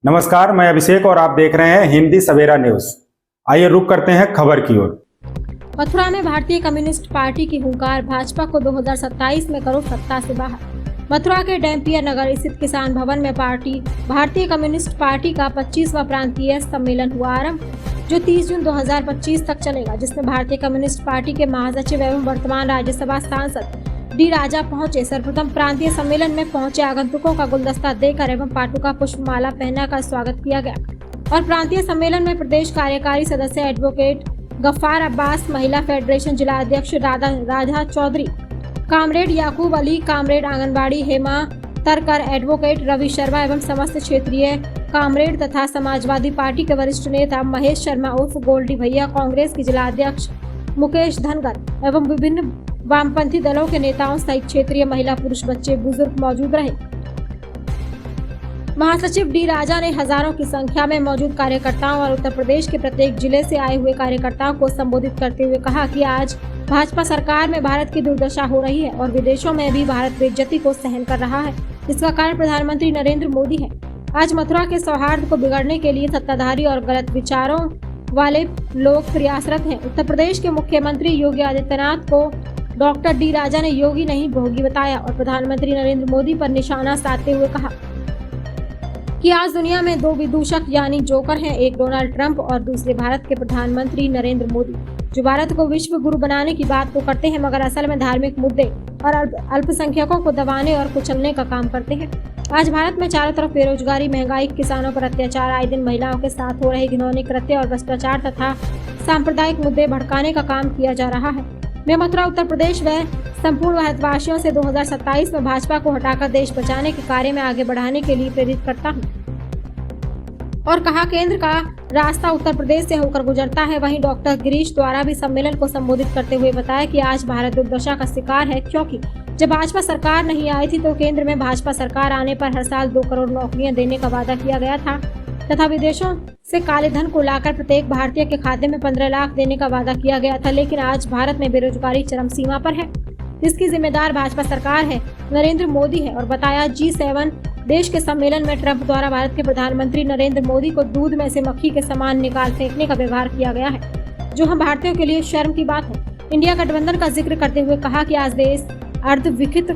नमस्कार, मैं अभिषेक और आप देख रहे हैं हिंदी सवेरा न्यूज। आइए रुक करते हैं खबर की ओर। मथुरा में भारतीय कम्युनिस्ट पार्टी की हुंकार, भाजपा को 2027 में करो सत्ता से बाहर। मथुरा के डैम्पियर नगर स्थित किसान भवन में भारतीय कम्युनिस्ट पार्टी का 25वां प्रांतीय सम्मेलन हुआ आरंभ, जो 30 जून 2025 तक चलेगा, जिसमें भारतीय कम्युनिस्ट पार्टी के महासचिव एवं वर्तमान राज्यसभा सांसद डी राजा पहुंचे। सर्वप्रथम प्रांतीय सम्मेलन में पहुंचे आगंतुकों का गुलदस्ता देकर एवं पाटुका पुष्पमाला पहनाकर स्वागत किया गया और प्रांतीय सम्मेलन में प्रदेश कार्यकारी सदस्य एडवोकेट गफ्फार अब्बास, महिला फेडरेशन जिला अध्यक्ष राधा चौधरी, कामरेड याकूब अली, कामरेड आंगनबाड़ी हेमा तरकर, एडवोकेट रवि शर्मा एवं समस्त क्षेत्रीय कामरेड तथा समाजवादी पार्टी के वरिष्ठ नेता महेश शर्मा उर्फ गोल्डी भैया, कांग्रेस की जिला अध्यक्ष मुकेश धनगर एवं विभिन्न वामपंथी दलों के नेताओं सहित क्षेत्रीय महिला, पुरुष, बच्चे, बुजुर्ग मौजूद रहे। महासचिव डी राजा ने हजारों की संख्या में मौजूद कार्यकर्ताओं और उत्तर प्रदेश के प्रत्येक जिले से आए हुए कार्यकर्ताओं को संबोधित करते हुए कहा कि आज भाजपा सरकार में भारत की दुर्दशा हो रही है और विदेशों में भी भारत बेइज्जती को सहन कर रहा है। इसका कारण प्रधानमंत्री नरेंद्र मोदी है। आज मथुरा के सौहार्द को बिगड़ने के लिए सत्ताधारी और गलत विचारों वाले लोग प्रयासरत हैं। उत्तर प्रदेश के मुख्यमंत्री योगी आदित्यनाथ को डॉक्टर डी राजा ने योगी नहीं भोगी बताया और प्रधानमंत्री नरेंद्र मोदी पर निशाना साधते हुए कहा कि आज दुनिया में दो विदूषक यानी जोकर हैं, एक डोनाल्ड ट्रंप और दूसरे भारत के प्रधानमंत्री नरेंद्र मोदी, जो भारत को विश्व गुरु बनाने की बात तो करते हैं मगर असल में धार्मिक मुद्दे और अल्पसंख्यकों को दबाने और कुचलने का काम करते हैं। आज भारत में चारों तरफ बेरोजगारी, महंगाई, किसानों पर अत्याचार, आए दिन महिलाओं के साथ हो रहे घिनौने कृत्य और भ्रष्टाचार तथा सांप्रदायिक मुद्दे भड़काने का काम किया जा रहा है। मैं मथुरा उत्तर प्रदेश व संपूर्ण भारतवासियों से 2027 में भाजपा को हटाकर देश बचाने के कार्य में आगे बढ़ाने के लिए प्रेरित करता हूं और कहा, केंद्र का रास्ता उत्तर प्रदेश से होकर गुजरता है। वहीं डॉक्टर गिरीश द्वारा भी सम्मेलन को संबोधित करते हुए बताया कि आज भारत दुर्दशा का शिकार है, क्योंकि जब भाजपा सरकार नहीं आई थी तो केंद्र में भाजपा सरकार आने पर हर साल 2 करोड़ नौकरियां देने का वादा किया गया था तथा विदेशों से काले धन को लाकर प्रत्येक भारतीय के खाते में 15 लाख देने का वादा किया गया था। लेकिन आज भारत में बेरोजगारी चरम सीमा पर है। इसकी जिम्मेदार भाजपा सरकार है, नरेंद्र मोदी है। और बताया, G7 देश के सम्मेलन में ट्रंप द्वारा भारत के प्रधानमंत्री नरेंद्र मोदी को दूध में से मक्खी के समान निकाल फेंकने का व्यवहार किया गया है, जो हम भारतीयों के लिए शर्म की बात है। इंडिया गठबंधन का जिक्र करते हुए कहा कि आज देश अर्धविकसित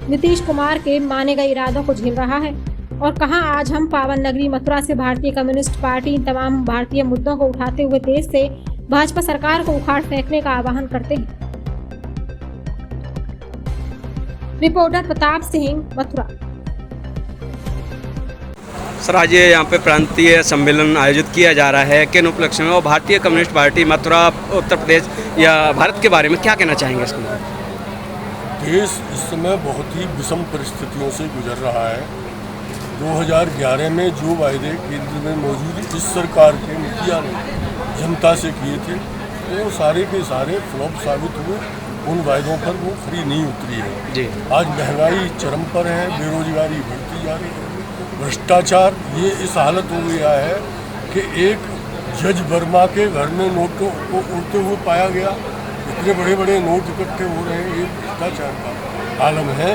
नीतीश कुमार के माने गए इरादों को झेल रहा है और कहा, आज हम पावन नगरी मथुरा से भारतीय कम्युनिस्ट पार्टी इन तमाम भारतीय मुद्दों को उठाते हुए देश से भाजपा सरकार को उखाड़ फेंकने का आह्वान करते हैं। रिपोर्टर प्रताप सिंह, मथुरा। सर, आज ये यहाँ पे प्रांतीय सम्मेलन आयोजित किया जा रहा है, किन उपलक्ष्य में, और भारतीय कम्युनिस्ट पार्टी मथुरा उत्तर प्रदेश या भारत के बारे में क्या कहना चाहेंगे इसमें? देश इस समय बहुत ही विषम परिस्थितियों से गुजर रहा है। 2011 में जो वायदे केंद्र में मौजूद इस सरकार के मुखिया ने जनता से किए थे, वो सारे के सारे फ्लॉप साबित हुए। उन वायदों पर वो खरी नहीं उतरी है जी। आज महंगाई चरम पर है, बेरोजगारी बढ़ती जा रही है, भ्रष्टाचार ये इस हालत हो गया है कि एक जज वर्मा के घर में नोटों को उड़ते हुए पाया गया। इतने बड़े बड़े नोट इकट्ठे हो रहे हैं, ये भ्रष्टाचार का आलम है।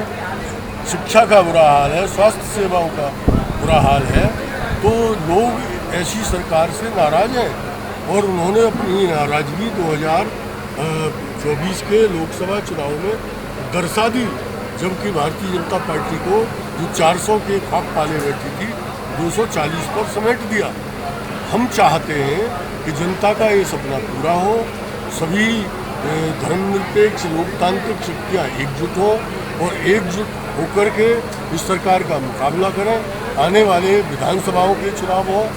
शिक्षा का बुरा हाल है, स्वास्थ्य सेवाओं का बुरा हाल है। तो लोग ऐसी सरकार से नाराज हैं और उन्होंने अपनी नाराजगी 2024 के लोकसभा चुनाव में दर्शा दी, जबकि भारतीय जनता पार्टी को जो 400 के खाप पाले बैठी थी, 240 पर समेट दिया। हम चाहते हैं कि जनता का ये सपना पूरा हो, सभी धर्मनिरपेक्ष लोकतांत्रिक शक्तियाँ एकजुट हों और एकजुट होकर के इस सरकार का मुकाबला करें। आने वाले विधानसभाओं के चुनाव हो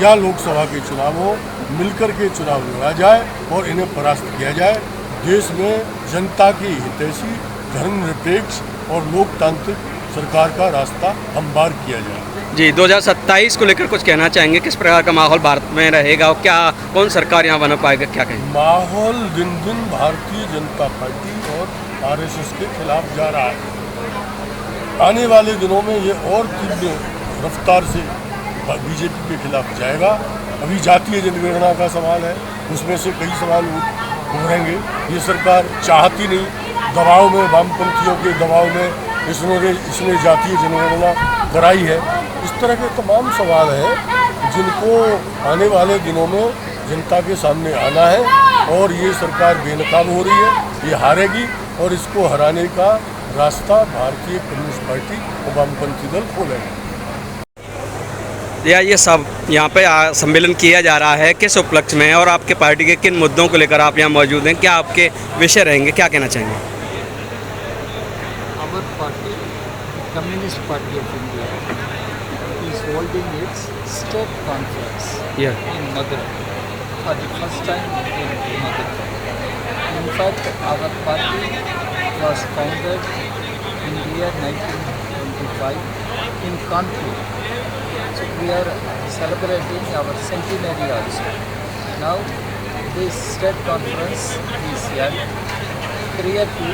या लोकसभा के चुनाव हो, मिलकर के चुनाव लड़ा जाए और इन्हें परास्त किया जाए। देश में जनता की हितैषी, धर्मनिरपेक्ष और लोकतांत्रिक सरकार का रास्ता हमवार किया जाए। जी, 2027 को लेकर कुछ कहना चाहेंगे? किस प्रकार का माहौल भारत में रहेगा और क्या कौन सरकार यहाँ बना पाएगा, क्या कहेंगे? माहौल दिन दिन भारतीय जनता पार्टी और RSS के खिलाफ जा रहा है। आने वाले दिनों में ये और तीव्र रफ्तार से बीजेपी के खिलाफ जाएगा। अभी जातीय जनगणना का सवाल है, उसमें से कई सवाल उभरेंगे। ये सरकार चाहती नहीं, दबाव में, वामपंथियों के दबाव में इसने जातीय जनगणना कराई है। इस तरह के तमाम सवाल हैं जिनको आने वाले दिनों में जनता के सामने आना है, और ये सरकार बेनकाब हो रही है, ये हारेगी, और इसको हराने का रास्ता भारतीय कम्युनिस्ट पार्टी और वामपंथी दल खोलेगा। ये सब यहाँ पे सम्मेलन किया जा रहा है, किस उपलक्ष्य में है और आपके पार्टी के किन मुद्दों को लेकर आप यहाँ मौजूद हैं, क्या आपके विषय रहेंगे, क्या कहना चाहेंगे? Our party, Communist Party of India, is holding its state conference in Madurai for the first time in Madurai. In fact, our party was founded in the year 1925 in Kanpur. So we are celebrating our centenary also. Now, this state conference is held prior to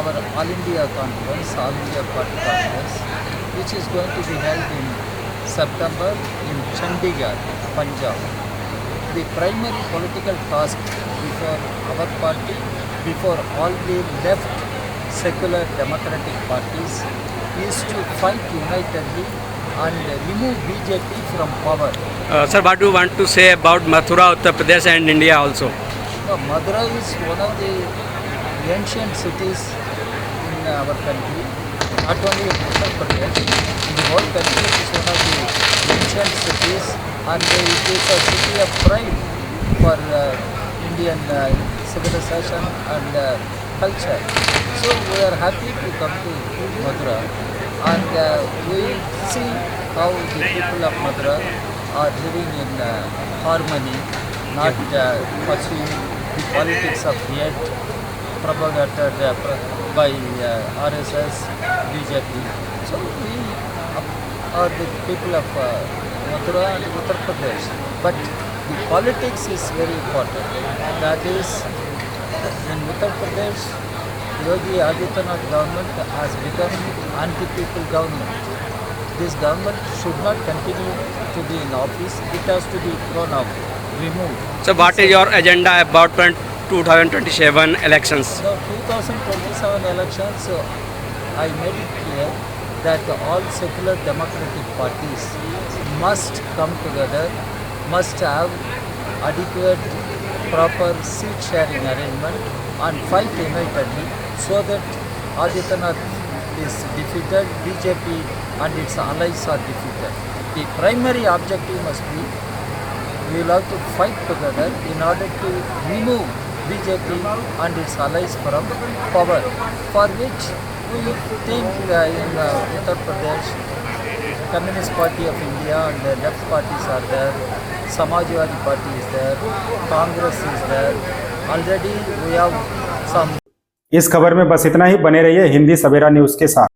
our All India Conference, All India Party Conference, which is going to be held in September in Chandigarh, Punjab. The primary political task before our party, before all the left secular democratic parties, is to fight unitedly and remove BJP from power. Sir, what do you want to say about Mathura, Uttar Pradesh and India also? Now, Madurai is one of the ancient cities in our country, not only in Uttar Pradesh, in the whole country it is one of the ancient cities, and it is a city of pride for Indian civilization and culture. So we are happy to come to Madurai, and we see how the people of Madurai are living in harmony, not pursuing the politics of hate propagated by RSS, BJP. So we are the people of Mathura and Uttar Pradesh. But the politics is very important. That is, in Uttar Pradesh, Yogi Adityanath government has become anti-people government. This government should not continue to be in office. It has to be thrown out, removed. So what is your agenda about 2027 elections? The 2027 elections, I made it clear that all secular democratic parties must come together, must have adequate, proper seat sharing arrangement and fight unitedly so that Adityanath is defeated, BJP and its allies are defeated. The primary objective must be we will have to fight together in order to remove BJP and its allies from power, for which we think in Uttar Pradesh, Communist Party of India and the left parties are there, Samajwadi Party is there, Congress is there. Already we have some. इस खबर में बस इतना ही। बने रहिए हिंदी सवेरा news के साथ।